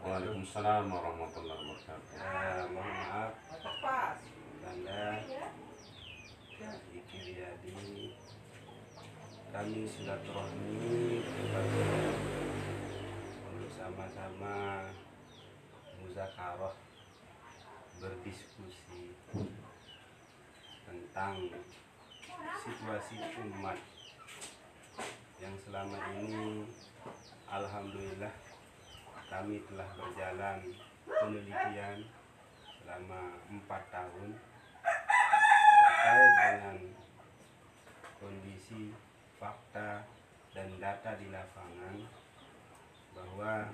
Waalaikumsalam warahmatullahi wabarakatuh. Mohon maaf Banda Ikiryadi, kami silaturahmi untuk sama-sama muzakarah, berdiskusi tentang situasi umat yang selama ini alhamdulillah kami telah berjalan penelitian selama 4 tahun terkait dengan kondisi, fakta, dan data di lapangan, bahwa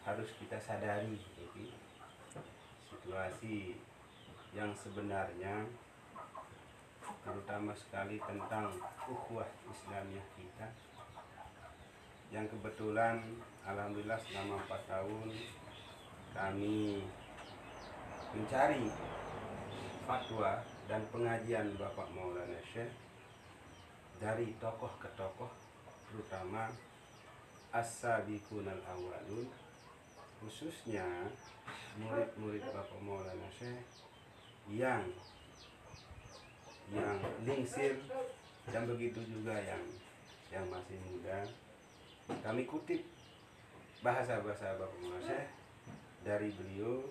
harus kita sadari situasi yang sebenarnya, terutama sekali tentang ukhuwah Islamiyah kita, yang kebetulan alhamdulillah selama 4 tahun kami mencari fatwa dan pengajian Bapak Maulana Syekh dari tokoh ke tokoh, terutama as-sabiqunal awwalun, khususnya murid-murid Bapak Maulana Syekh yang lingsir, dan begitu juga yang masih muda. Kami kutip bahasa-bahasa Bapak Maulana Syekh dari beliau,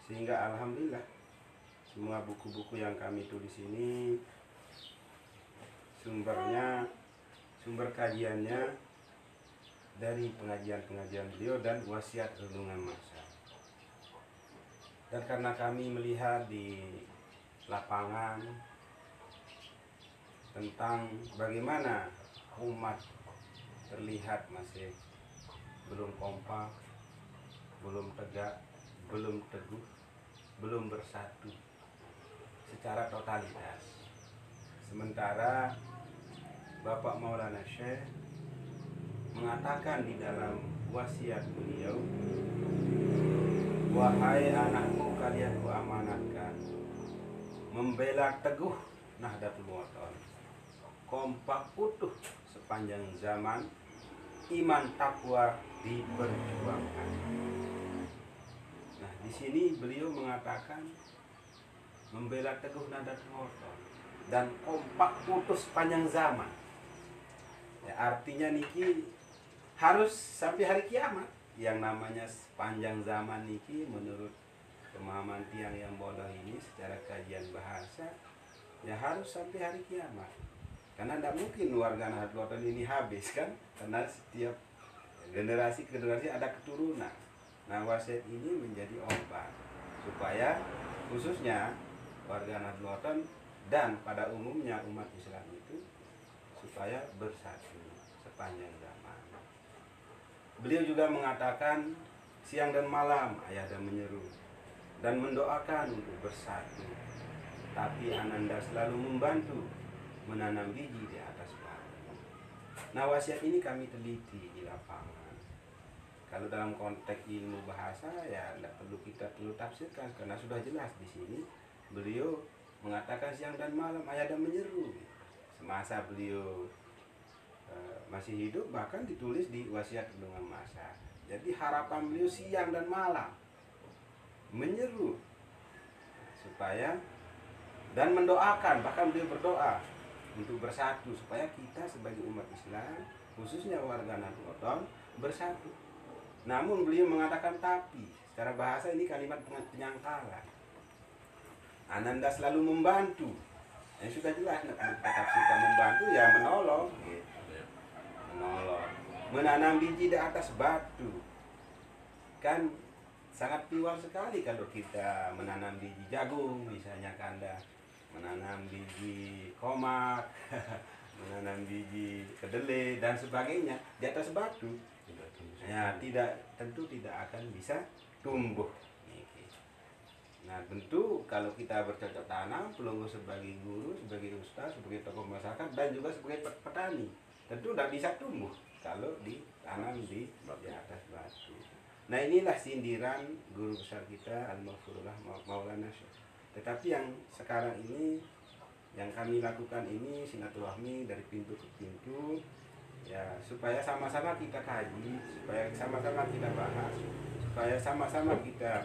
sehingga alhamdulillah semua buku-buku yang kami tulis ini sumber kajiannya dari pengajian-pengajian beliau dan wasiat renungan masa. Dan karena kami melihat di lapangan tentang bagaimana umat terlihat masih belum kompak, belum tegak, belum teguh, belum bersatu secara totalitas. Sementara Bapak Maulana Syekh mengatakan di dalam wasiat beliau, wahai anakku, kalian kuamanatkan membela teguh Nahdlatul Wathon, kompak utuh sepanjang zaman, iman takwa diperjuangkan. Nah, di sini beliau mengatakan membela teguh Nahdlatul Wathon dan kompak utuh sepanjang zaman. Ya, artinya niki harus sampai hari kiamat. Yang namanya sepanjang zaman niki menurut pemahaman tiang yang bodoh ini secara kajian bahasa, ya harus sampai hari kiamat. Karena tidak mungkin warga Nahdlatul Wathon ini habis kan, karena setiap generasi ke generasi ada keturunan. Nah, wasiat ini menjadi obat supaya khususnya warga Nahdlatul Wathon dan pada umumnya umat Islam itu supaya bersatu sepanjang zaman. Beliau juga mengatakan siang dan malam ayahanda menyeru dan mendoakan untuk bersatu, tapi ananda selalu membantu menanam biji di atas batu. Nah, wasiat ini kami teliti di lapangan. Kalau dalam konteks ilmu bahasa ya tidak perlu kita tafsirkan, karena sudah jelas di sini beliau mengatakan siang dan malam ayahanda menyeru. Semasa beliau masih hidup, bahkan ditulis di wasiat renungan masa. Jadi harapan beliau siang dan malam menyeru supaya dan mendoakan, bahkan beliau berdoa untuk bersatu supaya kita sebagai umat Islam, khususnya warga Nahdlatul Wathon, bersatu. Namun beliau mengatakan tapi, secara bahasa ini kalimat penyangkalan. Ananda selalu membantu. Yang sudah jelas, kita membantu ya menolong, gitu. Menolong, menanam biji di atas batu. Kan sangat piwal sekali kalau kita menanam biji jagung, misalnya Kanda, menanam biji komak, menanam biji kedelai dan sebagainya di atas batu. Ya, tentu tidak akan bisa tumbuh. Nah, tentu kalau kita bercocok tanam, perlu sebagai guru, sebagai ustaz, sebagai tokoh masyarakat, dan juga sebagai petani, tentu tidak bisa tumbuh kalau ditanam di atas batu. Nah, inilah sindiran guru besar kita Al-Maghfurullah Maulana Syekh. Tetapi yang sekarang ini yang kami lakukan ini silaturahmi dari pintu ke pintu, ya supaya sama-sama kita kaji, supaya sama-sama kita bahas, supaya sama-sama kita,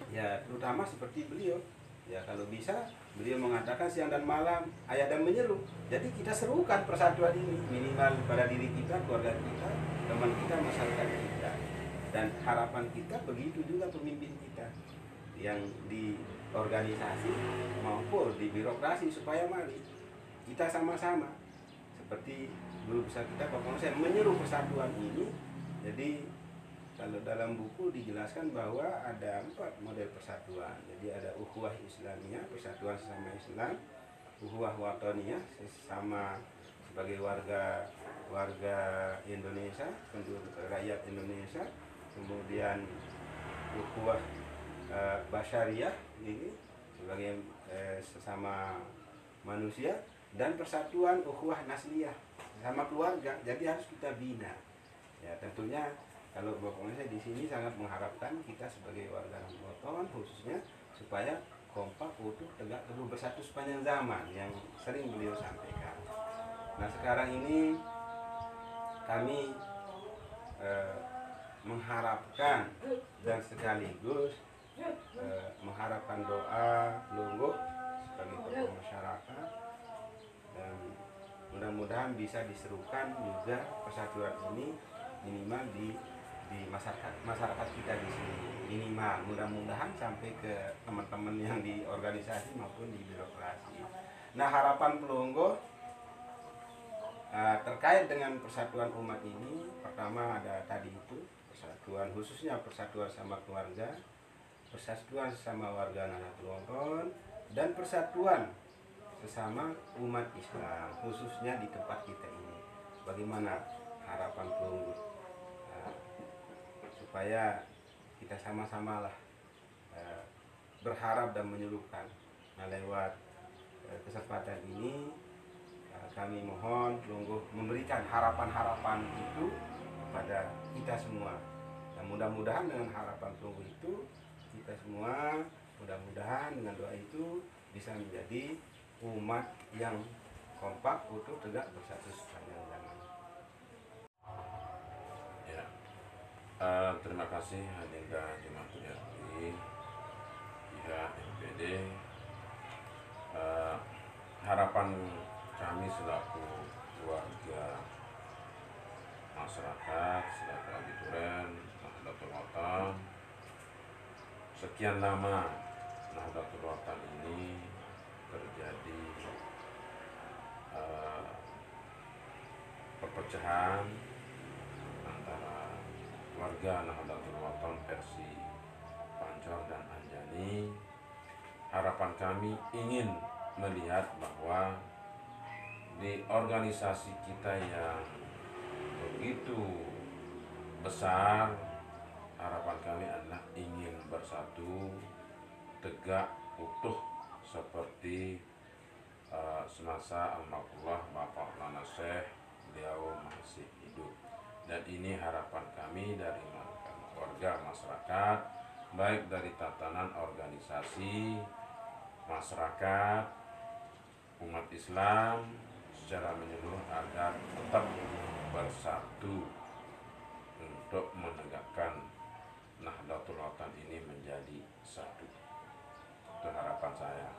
ya terutama seperti beliau, ya kalau bisa beliau mengatakan siang dan malam ayat dan menyeru. Jadi kita serukan persatuan ini minimal pada diri kita, keluarga kita, teman kita, masyarakat kita. Dan harapan kita begitu juga pemimpin kita yang di organisasi maupun di birokrasi, supaya mari kita sama-sama seperti guru besar kita Pak Konsep menyeru persatuan ini. Jadi kalau dalam buku dijelaskan bahwa ada 4 model persatuan. Jadi ada ukhuwah Islamiyah, persatuan sesama Islam; ukhuwah watoniyah, sesama sebagai warga Indonesia, penduduk rakyat Indonesia; kemudian ukhuwah basyariyah, ini sebagai sesama manusia; dan persatuan ukhuwah nasliyah, sama keluarga. Jadi harus kita bina. Ya tentunya kalau Bapak saya di sini sangat mengharapkan kita sebagai warga Nahdlatul khususnya supaya kompak, utuh, tegak, teguh, bersatu sepanjang zaman yang sering beliau sampaikan. Nah sekarang ini kami mengharapkan dan sekaligus mengharapkan doa Lungguh sebagai tokoh masyarakat, dan mudah-mudahan bisa diserukan juga persatuan ini minimal di masyarakat kita di sini, minimal mudah-mudahan sampai ke teman-teman yang di organisasi maupun di birokrasi. Nah harapan Pelungguh terkait dengan persatuan umat ini, pertama ada tadi itu persatuan, khususnya persatuan sama keluarga, persatuan sama warga Nahdlatul, dan persatuan sesama umat Islam khususnya di tempat kita ini. Bagaimana harapan Pelungguh supaya kita sama-sama lah berharap dan menyuruhkan. Nah lewat kesempatan ini kami mohon Pelungguh memberikan harapan-harapan itu kepada kita semua. Dan mudah-mudahan dengan harapan Pelungguh itu kita semua mudah-mudahan dengan doa itu bisa menjadi umat yang kompak, utuh, tegak, bersatu sepanjang zaman. Ya, terima kasih Adinda Jematul RI, pihak MPD. Harapan kami selaku keluarga masyarakat, selaku abituren Nahdlatul, sekian lama Nahdlatul ini terjadi perpecahan antara warga Nahdlatul versi Pancor dan Anjani. Harapan kami ingin melihat bahwa di organisasi kita yang begitu besar, harapan kami adalah ingin bersatu, tegak, utuh seperti semasa almarhum Bapak Lana Syekh, beliau masih hidup. Dan ini harapan kami dari warga masyarakat, baik dari tatanan organisasi masyarakat, umat Islam secara menyeluruh, agar tetap bersatu untuk menegakkan Nahdlatul ini menjadi satu. Itu harapan saya.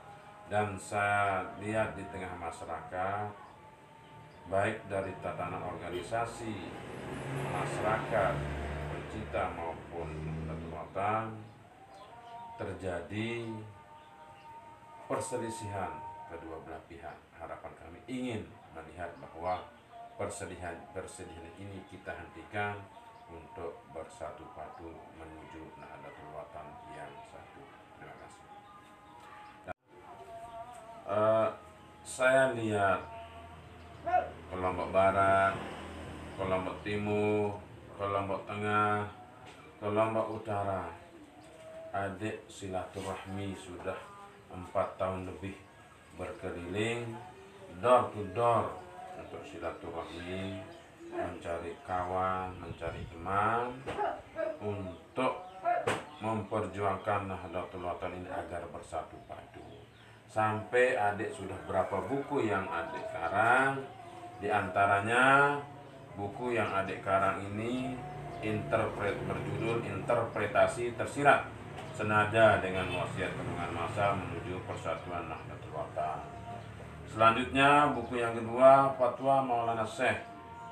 Dan saya lihat di tengah masyarakat, baik dari tatanan organisasi masyarakat pencinta maupun Nahdlatul, terjadi perselisihan kedua belah pihak. Harapan kami ingin melihat bahwa persedihan ini kita hentikan untuk bersatu padu menuju Nahdlatul yang satu. Terima kasih. Saya lihat ke Lombok Barat, ke Lombok Timur, ke Lombok Tengah, ke Lombok Utara, adik silaturahmi sudah 4 tahun lebih berkeliling door to door untuk silaturahmi, mencari kawan, mencari teman, untuk memperjuangkan Nahdlatul ini agar bersatu padu. Sampai adik sudah berapa buku yang adik karang, diantaranya buku yang adik karang ini berjudul Interpretasi Tersirat Senada dengan Wasiat Kandungan Masa Menuju Persatuan Nahdlatul Ulama. Selanjutnya buku yang kedua, Fatwa Maulana Syekh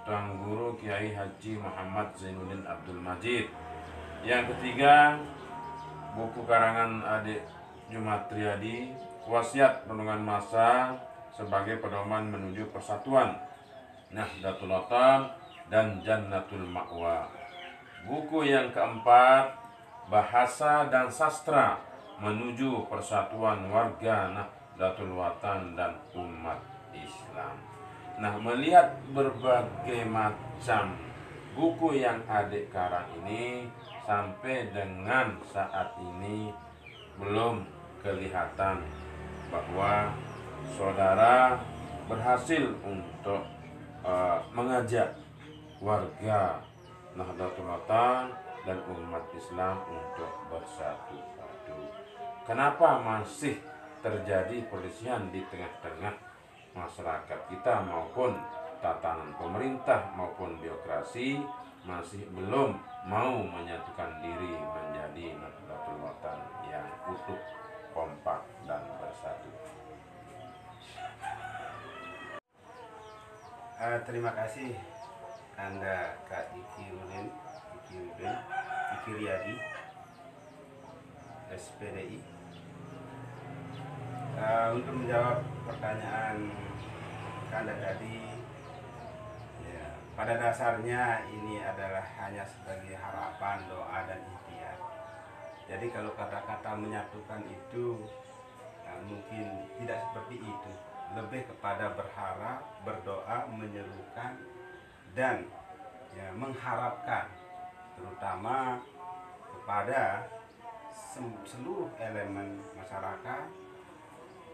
Tuan Guru Kiai Haji Muhammad Zainuddin Abdul Majid. Yang ketiga, buku karangan adik Jumatriyadi, Wasiat Kandungan Masa sebagai Pedoman Menuju Persatuan Nahdlatul Ulama dan Jannatul Ma'wa. Buku yang keempat, Bahasa dan Sastra Menuju Persatuan Warga Nahdlatul Watan dan Umat Islam. Nah, melihat berbagai macam buku yang adik karang ini, sampai dengan saat ini belum kelihatan bahwa saudara berhasil untuk mengajak warga Nahdlatul Watan dan umat Islam untuk bersatu padu. Kenapa masih terjadi perselisihan di tengah-tengah masyarakat kita maupun tatanan pemerintah maupun birokrasi masih belum mau menyatukan diri menjadi Nahdlatul Watan yang utuh, kompak dan bersatu. Terima kasih Anda Kak Iki Riyadi, SPDI. Untuk menjawab pertanyaan Anda tadi, ya, pada dasarnya ini adalah hanya sebagai harapan, doa, dan ikhtiar. Jadi kalau kata-kata menyatukan itu mungkin tidak seperti itu, lebih kepada berharap, berdoa, menyerukan, dan ya, mengharapkan terutama kepada seluruh elemen masyarakat,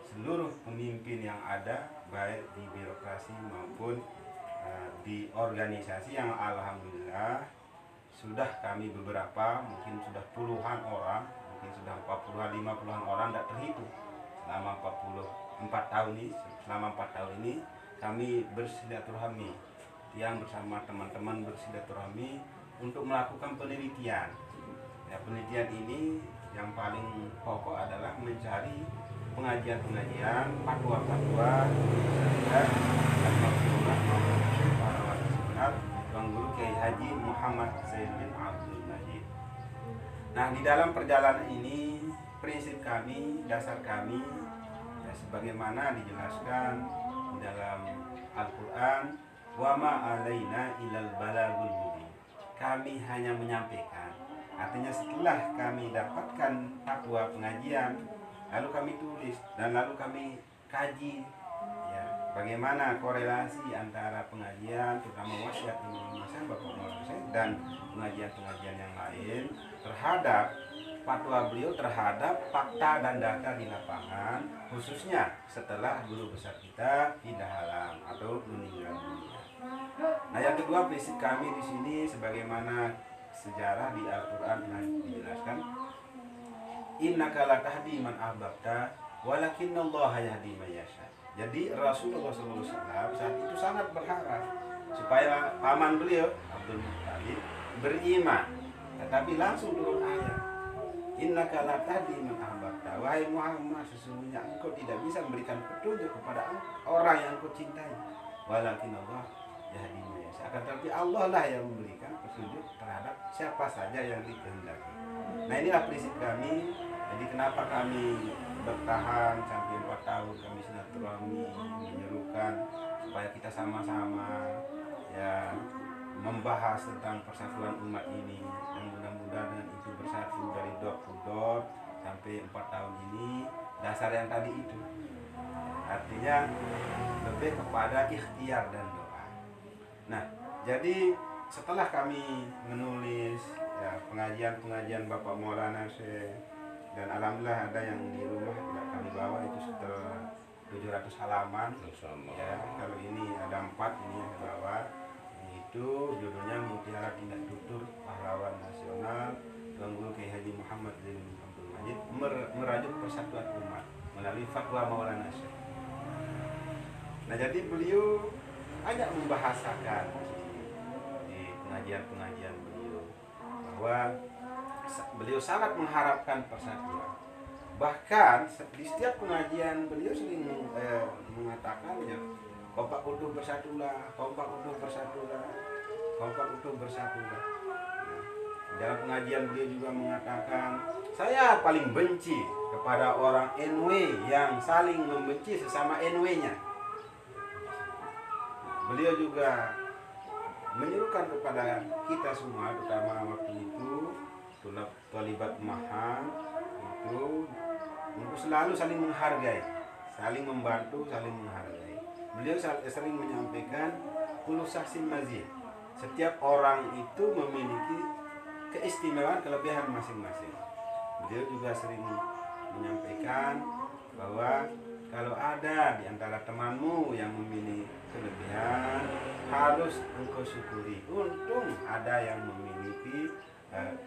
seluruh pemimpin yang ada baik di birokrasi maupun di organisasi yang alhamdulillah sudah kami beberapa, mungkin sudah puluhan orang, mungkin sudah 40-an, 50-an orang tidak terhitung selama 4 tahun ini. Selama 4 tahun ini kami bersilaturahmi, yang bersama teman-teman bersilaturahmi untuk melakukan penelitian. Ya, penelitian ini yang paling pokok adalah mencari pengajian-pengajian, fatwa-fatwa dan para wali sonat Tuan Guru Kiai Haji Muhammad Zainuddin Abdul Majid. Nah, di dalam perjalanan ini prinsip kami, dasar kami, ya, sebagaimana dijelaskan di dalam Al-Quran, wa ma alaina ilal balagul mubin. Kami hanya menyampaikan. Artinya setelah kami dapatkan fatwa pengajian, lalu kami tulis dan lalu kami kaji, ya, bagaimana korelasi antara pengajian, terutama wasiat Imam Masya Bapak Maulana Syekh, dan pengajian-pengajian yang lain terhadap fatwa beliau, terhadap fakta dan data di lapangan, khususnya setelah guru besar kita pindah alam atau meninggal dunia. Nah, yang kedua, prinsip kami di sini sebagaimana sejarah di Al-Quran dijelaskan, innaka la tahdi man ahbabta walakinallaha yahdi man yasha. Jadi Rasulullah SAW saat itu sangat berharap supaya paman beliau Abdul Muttalib beriman, tetapi langsung turun ayat, innaka la tahdi man ahbabta, wahai Muhammad, sesungguhnya engkau tidak bisa memberikan petunjuk kepada orang yang engkau cintai, walakinallaha yahdi man yasha, akan tetapi Allah lah yang memberikan petunjuk terhadap siapa saja yang dikehendaki. Nah, inilah prinsip kami. Jadi kenapa kami bertahan sampai 4 tahun kami silaturahmi, menyerukan supaya kita sama-sama ya membahas tentang persatuan umat ini, dan mudah-mudahan dengan itu bersatu dari dot to dot sampai 4 tahun ini. Dasar yang tadi itu artinya lebih kepada ikhtiar dan doa. Nah, jadi setelah kami menulis ya pengajian-pengajian Bapak Maulana Syekh, dan alhamdulillah ada yang di rumah tidak kami bawa, itu sekitar 700 halaman. Ya, kalau ini ada 4 ini yang saya bawa. Itu judulnya Mutiara Tindak Tutur Pahlawan Nasional Tuan Guru Kiai Haji Muhammad Zainuddin Abdul Majid merajuk persatuan umat melalui fatwa Maulana Syekh. Nah, jadi beliau hanya membahasakan pengajian-pengajian beliau bahwa beliau sangat mengharapkan persatuan. Bahkan di setiap pengajian beliau sering mengatakannya, kompak utuh bersatulah, kompak utuh bersatulah, kompak utuh bersatulah. Dalam pengajian beliau juga mengatakan, saya paling benci kepada orang NW yang saling membenci sesama NW-nya. Beliau juga menyerukan kepada kita semua, terutama waktu itu Thalibat Mahal itu, untuk selalu saling menghargai, saling membantu, saling menghargai. Beliau sering menyampaikan kullu syahsin mazid. Setiap orang itu memiliki keistimewaan, kelebihan masing-masing. Beliau juga sering menyampaikan bahwa kalau ada di antara temanmu yang memiliki kelebihan, harus engkau syukuri. Untung ada yang memiliki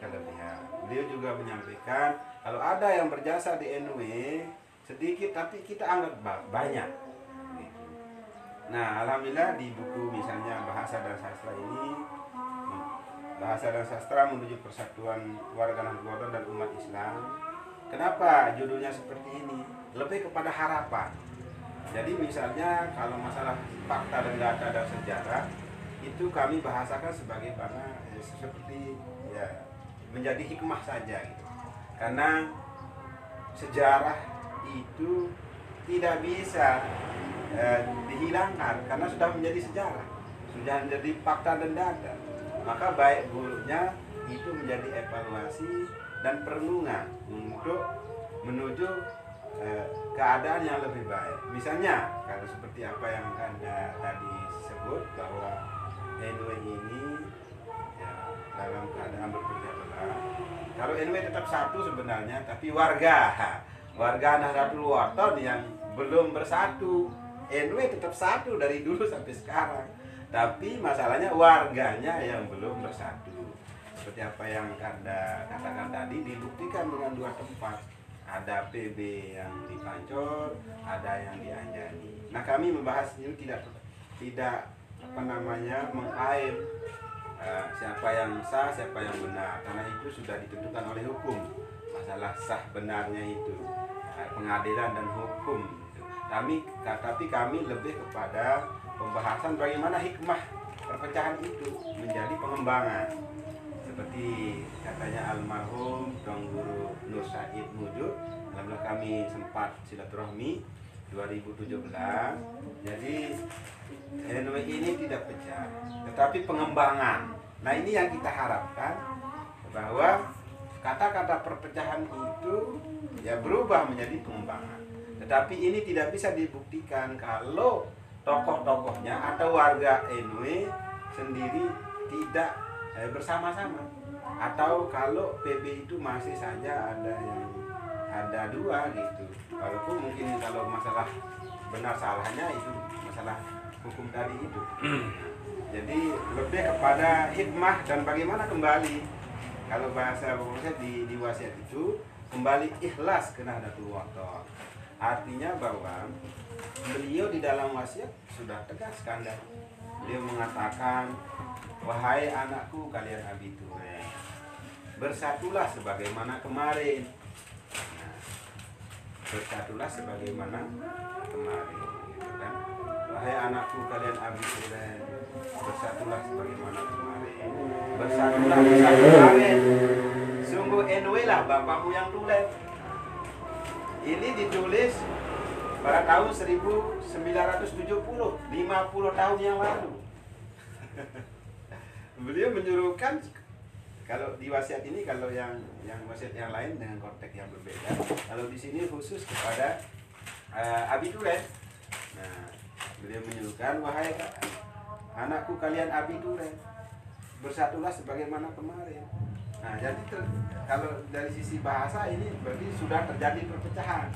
kelebihan. Beliau juga menyampaikan kalau ada yang berjasa di NW sedikit tapi kita anggap banyak. Nah, alhamdulillah di buku misalnya Bahasa dan Sastra ini, Bahasa dan Sastra menuju Persatuan Warga Nahdlatul dan Umat Islam. Kenapa judulnya seperti ini? Lebih kepada harapan. Jadi misalnya kalau masalah fakta dan data dan sejarah itu kami bahasakan sebagai seperti ya menjadi hikmah saja gitu. Karena sejarah itu tidak bisa dihilangkan karena sudah menjadi sejarah, sudah menjadi fakta dan data. Maka baik buruknya itu menjadi evaluasi dan perenungan untuk menuju keadaan yang lebih baik. Misalnya kalau seperti apa yang Anda tadi sebut bahwa NW ini ya, dalam keadaan berpecah belah. Kalau NW tetap satu sebenarnya, tapi warga Nahdlatul Wathon yang belum bersatu. NW tetap satu dari dulu sampai sekarang, tapi masalahnya warganya yang belum bersatu. Seperti apa yang Anda katakan tadi, dibuktikan dengan dua tempat. Ada PB yang di Pancor, ada yang di Anjani. Nah, kami membahas ini tidak mengaim siapa yang sah, siapa yang benar, karena itu sudah ditentukan oleh hukum. Masalah sah benarnya itu pengadilan dan hukum. Tapi kami lebih kepada pembahasan bagaimana hikmah perpecahan itu menjadi pengembangan. Seperti katanya almarhum Tuan Guru Nur Said Mujud, alhamdulillah kami sempat silaturahmi 2017. Jadi NW ini tidak pecah, tetapi pengembangan. Nah, ini yang kita harapkan, bahwa kata-kata perpecahan itu ya berubah menjadi pengembangan. Tetapi ini tidak bisa dibuktikan kalau tokoh-tokohnya atau warga NW sendiri tidak bersama-sama, atau kalau PB itu masih saja ada dua gitu. Walaupun mungkin kalau masalah benar salahnya itu masalah hukum tadi itu. Jadi lebih kepada hikmah dan bagaimana kembali, kalau bahasa pokoknya di wasiat itu kembali ikhlas ke Nahdlatul Wathon. Artinya bahwa beliau di dalam wasiat sudah tegaskan, dan beliau mengatakan, wahai anakku kalian abdi Tulen, bersatulah sebagaimana kemarin. Nah, bersatulah sebagaimana kemarin, gitu kan? Wahai anakku kalian abdi Tulen, bersatulah sebagaimana kemarin. Bersatulah bersatu kemarin. Sungguh NW lah bapakmu yang Tulen. Ini ditulis pada tahun 1970, 50 tahun yang lalu. Beliau menyuruhkan, kalau di wasiat ini, kalau yang wasiat yang lain dengan konteks yang berbeda, kalau di sini khusus kepada abdi Tulen. Nah, beliau menyuruhkan, wahai anakku kalian abdi Tulen, bersatulah sebagaimana kemarin. Nah, jadi kalau dari sisi bahasa ini berarti sudah terjadi perpecahan.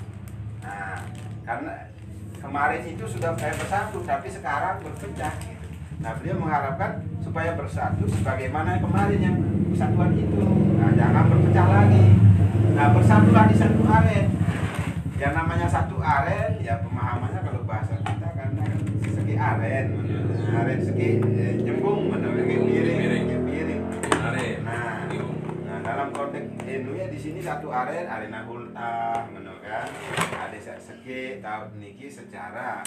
Nah, karena kemarin itu sudah bersatu, tapi sekarang berpecah. Gitu. Nah, beliau mengharapkan supaya bersatu sebagaimana kemarin yang persatuan itu. Nah, jangan berpecah lagi. Nah, bersatulah di satu aren. Yang namanya satu aren, ya pemahamannya kalau bahasa kita karena segi aren, aren segi jembung, menurut piring. konteks NU ya di sini satu arena hulta ngono kan. Ada segi tahun niki secara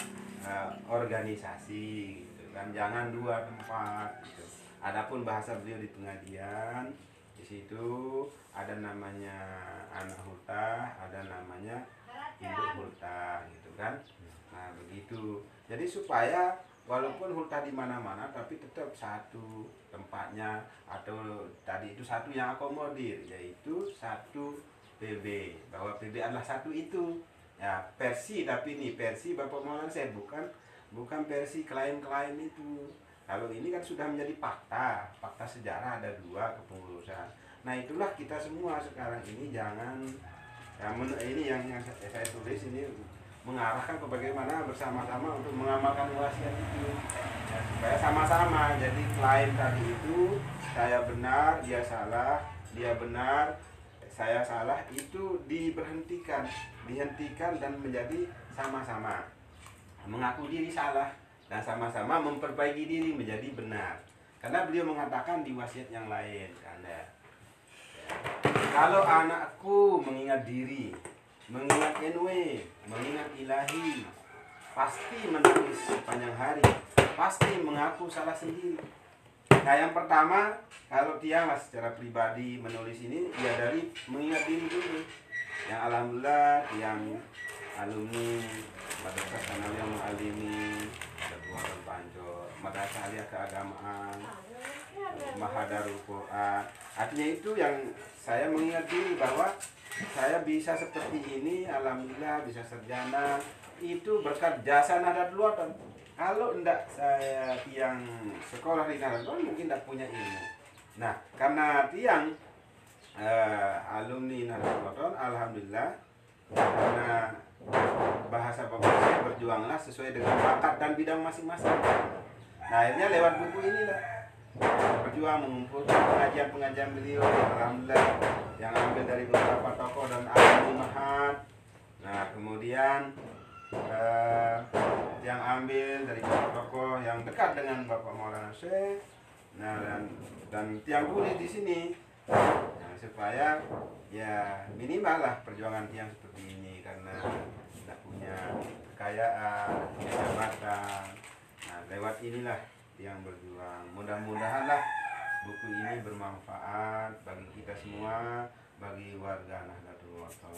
organisasi gitu kan. Jangan dua tempat gitu. Adapun bahasa beliau di pengajian di situ ada namanya anak hulta, ada namanya induk hulta gitu kan. Nah, begitu. Jadi supaya walaupun hulta di mana-mana tapi tetap satu tempatnya, atau tadi itu satu yang akomodir, yaitu satu PB, bahwa PB adalah satu itu. Ya, versi, tapi ini versi Bapak Maulana saya bukan versi klien-klien itu. Kalau ini kan sudah menjadi fakta sejarah, ada dua kepengurusan. Nah, itulah kita semua sekarang ini jangan ini yang saya tulis ini mengarahkan ke bagaimana bersama-sama untuk mengamalkan wasiat itu ya, supaya sama-sama. Jadi klien tadi itu saya benar, dia salah, dia benar, saya salah, itu dihentikan dan menjadi sama-sama mengaku diri salah dan sama-sama memperbaiki diri menjadi benar. Karena beliau mengatakan di wasiat yang lain, kalau anakku mengingat diri, mengingat NW, mengingat ilahi, pasti menangis sepanjang hari, pasti mengaku salah sendiri. Nah, yang pertama, kalau dia secara pribadi menulis ini, ya dari mengingat diri dulu. Yang alhamdulillah, yang alumni Madrasah Sanawiyah Mu'allimi, Ketua Pancor, Madrasah Aliyah Keagamaan, Mahadarul Quran. Artinya itu yang saya mengingat diri bahwa saya bisa seperti ini, alhamdulillah bisa sarjana, itu berkat jasa Nahdlatul Ulama. Kalau enggak saya yang sekolah di Nahdlatul Ulama mungkin tidak punya ilmu. Nah, karena tiang alumni Nahdlatul Ulama, alhamdulillah, karena bahasa bapak saya berjuanglah sesuai dengan bakat dan bidang masing-masing. Nah, akhirnya lewat buku inilah berjuang mengumpulkan pengajian-pengajian beliau, alhamdulillah, yang ambil dari beberapa tokoh dan ahli mahat. Nah, kemudian yang ambil dari tokoh yang dekat dengan Bapak Maulana Syekh. Nah, dan tiang tulis di sini. Nah, supaya ya minimal lah perjuangan tiang seperti ini, karena tidak punya kekayaan, punya jabatan. Nah, lewat inilah yang berjuang. Mudah-mudahanlah buku ini bermanfaat bagi kita semua, bagi warga Nahdlatul Ulama.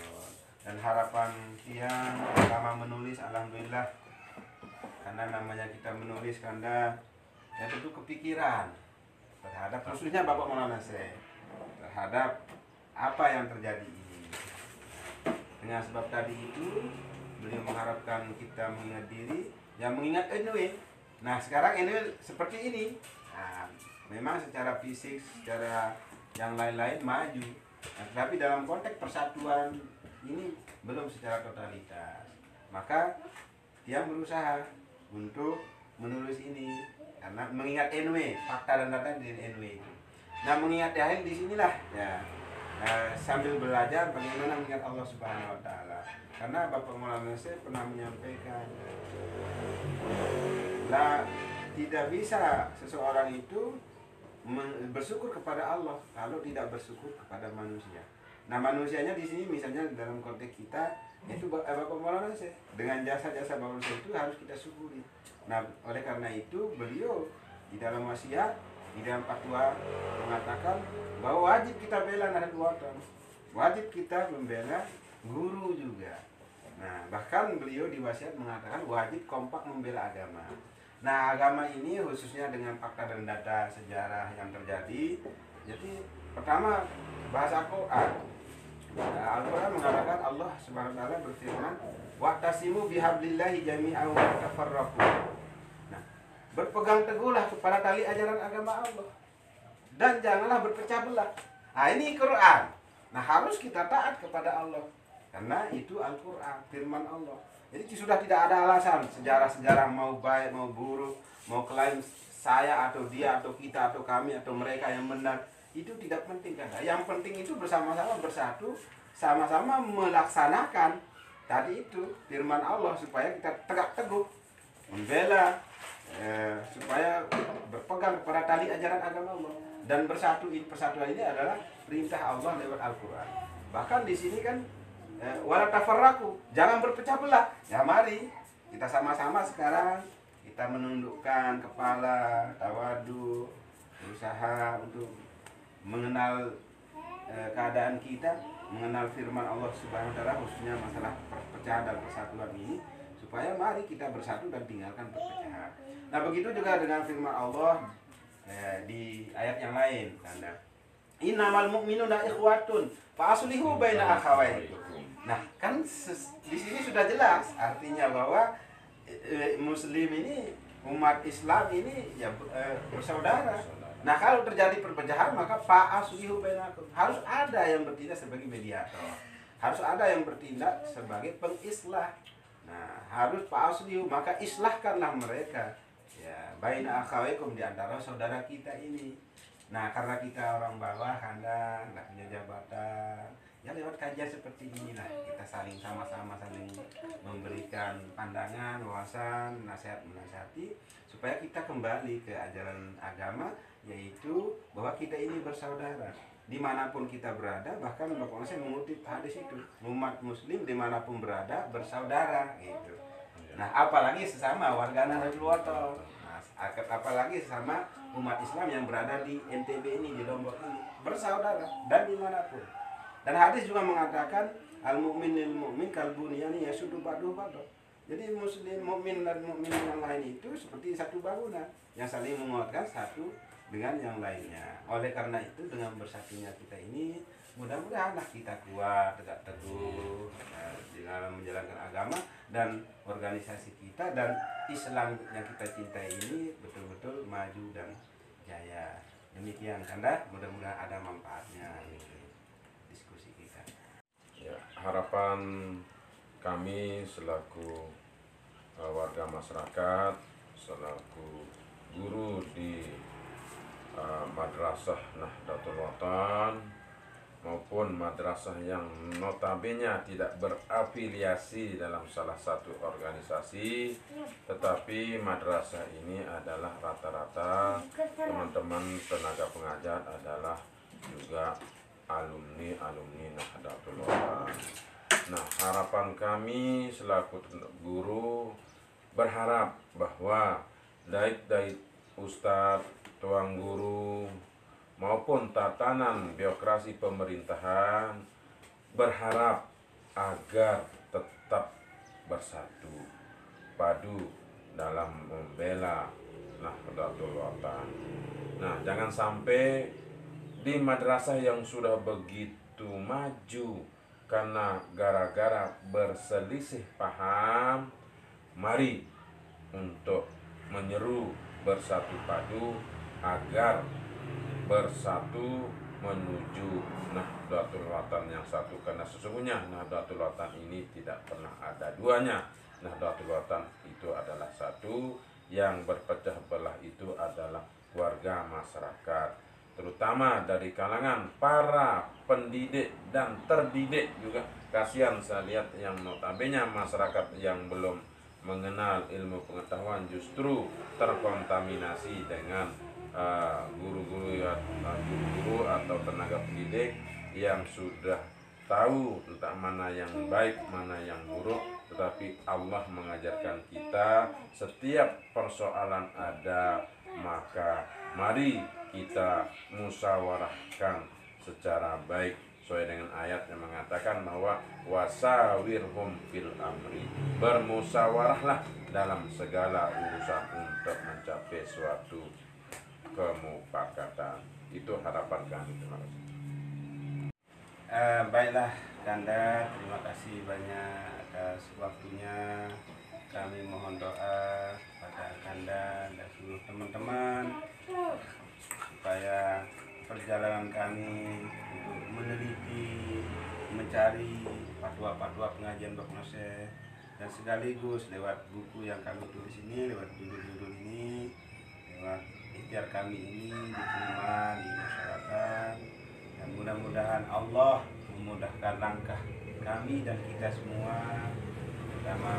Dan harapan tiang pertama menulis, alhamdulillah, karena namanya kita menulis karena ya tentu kepikiran terhadap khususnya Bapak Maulana Syekh, terhadap apa yang terjadi ini. Dengan sebab tadi itu beliau mengharapkan kita mengingat diri, yang mengingat NW. Nah, sekarang NW seperti ini. Nah, memang secara fisik, secara yang lain-lain maju. Nah, tapi dalam konteks persatuan ini belum secara totalitas. Maka dia berusaha untuk menulis ini karena mengingat NW, fakta dan data di NW itu. Nah, mengingat dahil di sinilah ya. Sambil belajar bagaimana mengingat Allah Subhanahu wa taala. Karena Bapak Maulana Syekh pernah menyampaikan, lah tidak bisa seseorang itu bersyukur kepada Allah kalau tidak bersyukur kepada manusia. Nah, manusianya di sini misalnya dalam konteks kita itu Bapak Maulana Syekh, dengan jasa-jasa Bapak Syekh itu harus kita syukuri. Nah, oleh karena itu beliau di dalam wasiat, di dalam fatwa mengatakan bahwa wajib kita bela Nahdlatul Ulama, wajib kita membela guru juga. Nah, bahkan beliau di wasiat mengatakan wajib kompak membela agama. Nah, agama ini khususnya dengan fakta dan data sejarah yang terjadi. Jadi pertama bahasa Al-Quran. Al-Quran mengatakan Allah Subhanahu wa taala berfirman, "Wa'tasimu bihablillahi jami'an wa la tafarraqu." Nah, berpegang teguhlah kepada tali ajaran agama Allah dan janganlah berpecah belah. Nah, ini Quran. Nah, harus kita taat kepada Allah karena itu Al-Quran, firman Allah. Jadi sudah tidak ada alasan sejarah-sejarah mau baik mau buruk, mau klaim saya atau dia atau kita atau kami atau mereka yang benar, itu tidak penting kan. Yang penting itu bersama-sama bersatu, sama-sama melaksanakan tadi itu firman Allah supaya kita tegak teguh membela supaya berpegang kepada tali ajaran agama Allah Dan persatuan ini adalah perintah Allah lewat Al-Quran. Bahkan di sini kan wala tafarraqu, jangan berpecah belah. Ya mari kita sama-sama sekarang kita menundukkan kepala, tawadu, berusaha untuk mengenal keadaan kita, mengenal firman Allah Subhanahu wa taala, khususnya masalah perpecahan dan persatuan ini, supaya mari kita bersatu dan tinggalkan perpecahan. Nah, begitu juga dengan firman Allah di ayat yang lain, Kanda. Innamal mu'minuna ikhwatun fa aslihu baina akhawaykum. Nah, kan di sini sudah jelas artinya bahwa Muslim ini, umat Islam ini ya bersaudara. Nah, kalau terjadi perpecahan maka fa aslihu bainakum, harus ada yang bertindak sebagai mediator, harus ada yang bertindak sebagai pengislah. Nah, harus fa aslihu, maka islahkanlah mereka. Ya, baina akhawaykum, di antara saudara kita ini. Nah, karena kita orang bawah, Kanda nggak punya jabatan, ya lewat kajian seperti inilah kita saling sama-sama saling memberikan pandangan, wawasan, nasihat menasihati supaya kita kembali ke ajaran agama, yaitu bahwa kita ini bersaudara dimanapun kita berada. Bahkan Bapak saya mengutip hadis itu, umat Muslim dimanapun berada bersaudara gitu. Nah, apalagi sesama warga Nahdlatul Wathon. Nah, apalagi sesama umat Islam yang berada di NTB ini, di Lombok ini, bersaudara dan dimanapun. Dan hadis juga mengatakan al-mu'min lil mu'min kal bunyani yasuddu ba'duhu ba'd. Jadi muslim mukmin dan mukmin yang lain itu seperti satu bangunan yang saling menguatkan satu dengan yang lainnya. Oleh karena itu, dengan bersatunya kita ini, mudah-mudahanlah kita kuat, tegak teguh di dalam menjalankan agama, dan organisasi kita dan Islam yang kita cintai ini betul-betul maju dan jaya. Demikian, Kanda, mudah-mudahan ada manfaatnya diskusi kita. Ya, harapan kami selaku warga masyarakat, selaku guru di Madrasah Nahdlatul Wathon maupun madrasah yang notabene tidak berafiliasi dalam salah satu organisasi, tetapi madrasah ini adalah rata-rata teman-teman tenaga pengajar adalah juga alumni Nahdlatul Wathon. Nah, harapan kami selaku guru berharap bahwa dait-dait ustadz, tuang guru maupun tatanan birokrasi pemerintahan berharap agar tetap bersatu padu dalam membela Nahdlatul Wathon. Nah, jangan sampai di madrasah yang sudah begitu maju karena gara-gara berselisih paham, mari untuk menyeru bersatu padu agar bersatu menuju Nahdlatul Wathon yang satu, karena sesungguhnya Nahdlatul Wathon ini tidak pernah ada duanya. Nahdlatul Wathon itu adalah satu, yang berpecah belah itu adalah warga masyarakat, terutama dari kalangan para pendidik dan terdidik juga. Kasihan saya lihat yang notabene masyarakat yang belum mengenal ilmu pengetahuan justru terkontaminasi dengan guru-guru atau tenaga pendidik yang sudah tahu tentang mana yang baik, mana yang buruk. Tetapi Allah mengajarkan kita setiap persoalan ada, maka mari kita musyawarahkan secara baik sesuai dengan ayat yang mengatakan bahwa wasawirhum fil amri, bermusyawarahlah dalam segala urusan untuk mencapai suatu kemufakatan. Itu harapan kami. Terima kasih. Baiklah, Kanda, terima kasih banyak atas waktunya. Kami mohon doa pada Kanda dan seluruh teman-teman supaya perjalanan kami untuk meneliti, mencari fatwa-fatwa pengajian Bapak Syekh, dan sekaligus lewat buku yang kami tulis ini, lewat judul-judul ini, lewat ikhtiar kami ini diterima di masyarakat, dan mudah-mudahan Allah memudahkan langkah kami dan kita semua, terutama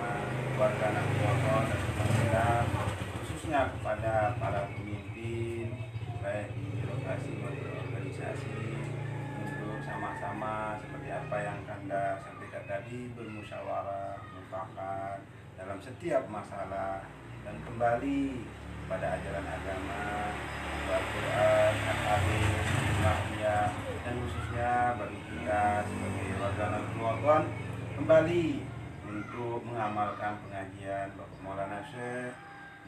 warga Nahdlatul Wathon dan pemerintah, khususnya kepada para pemimpin baik di birokrasi apa yang Kanda sampaikan tadi, bermusyawarah, mufakat dalam setiap masalah dan kembali pada ajaran agama, Al-Quran, Al-Hadis, Al-Wahyah, dan khususnya bagi kita sebagai warga Ramadan kembali untuk mengamalkan pengajian Bapak Maulana Syekh,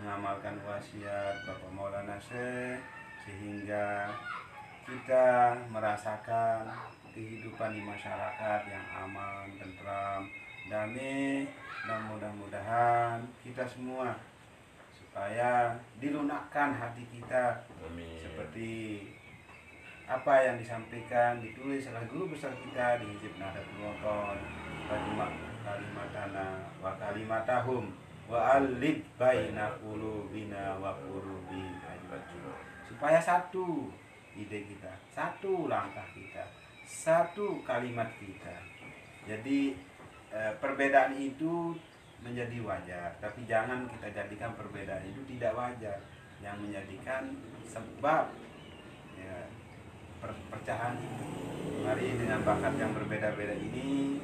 mengamalkan wasiat Bapak Maulana Syekh, sehingga kita merasakan kehidupan di masyarakat yang aman, tentram, damai, dan mudah-mudahan kita semua supaya dilunakkan hati kita. Amin. Seperti apa yang disampaikan ditulis oleh guru besar kita di Hizib Nahdlatul Wathon, kalimatana wa kalimatahum wa alif baina qulubina wa qulubi ajwaju, supaya satu ide kita, satu langkah kita, satu kalimat kita. Jadi perbedaan itu menjadi wajar, tapi jangan kita jadikan perbedaan itu tidak wajar, yang menjadikan sebab ya, perpecahan itu. Mari dengan bakat yang berbeda-beda ini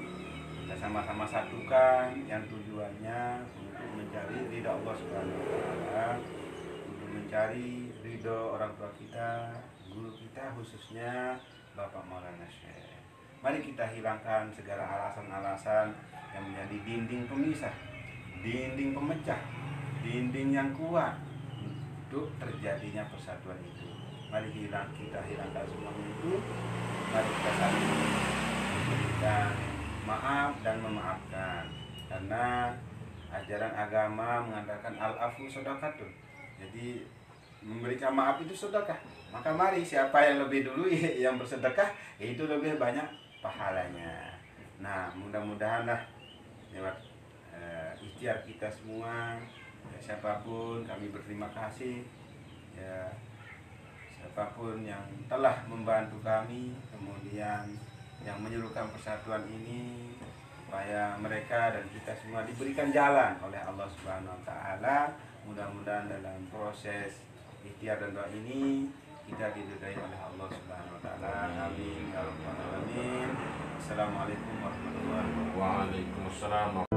kita sama-sama satukan yang tujuannya untuk mencari ridha Allah Subhanahu wa taala, untuk mencari ridha orang tua kita, guru kita, khususnya Bapak Maulana Syekh. Mari kita hilangkan segala alasan-alasan yang menjadi dinding pemisah, dinding pemecah, dinding yang kuat untuk terjadinya persatuan itu. Mari kita hilangkan semuanya itu. Mari kita saling memberikan maaf dan memaafkan, karena ajaran agama mengatakan al-afu shadaqatun. Jadi memberikan maaf itu sedekah. Maka mari siapa yang lebih dulu yang bersedekah itu lebih banyak pahalanya. Nah, mudah-mudahan lah lewat ikhtiar kita semua, ya, siapapun kami berterima kasih, ya, siapapun yang telah membantu kami, kemudian yang menyuruhkan persatuan ini, supaya mereka dan kita semua diberikan jalan oleh Allah Subhanahu wa taala. Mudah-mudahan dalam proses ikhtiar dan doa ini kita diridai oleh Allah Subhanahu wa taala. Amin ya rabbal alamin. Assalamualaikum warahmatullahi wabarakatuh. Waalaikumsalam.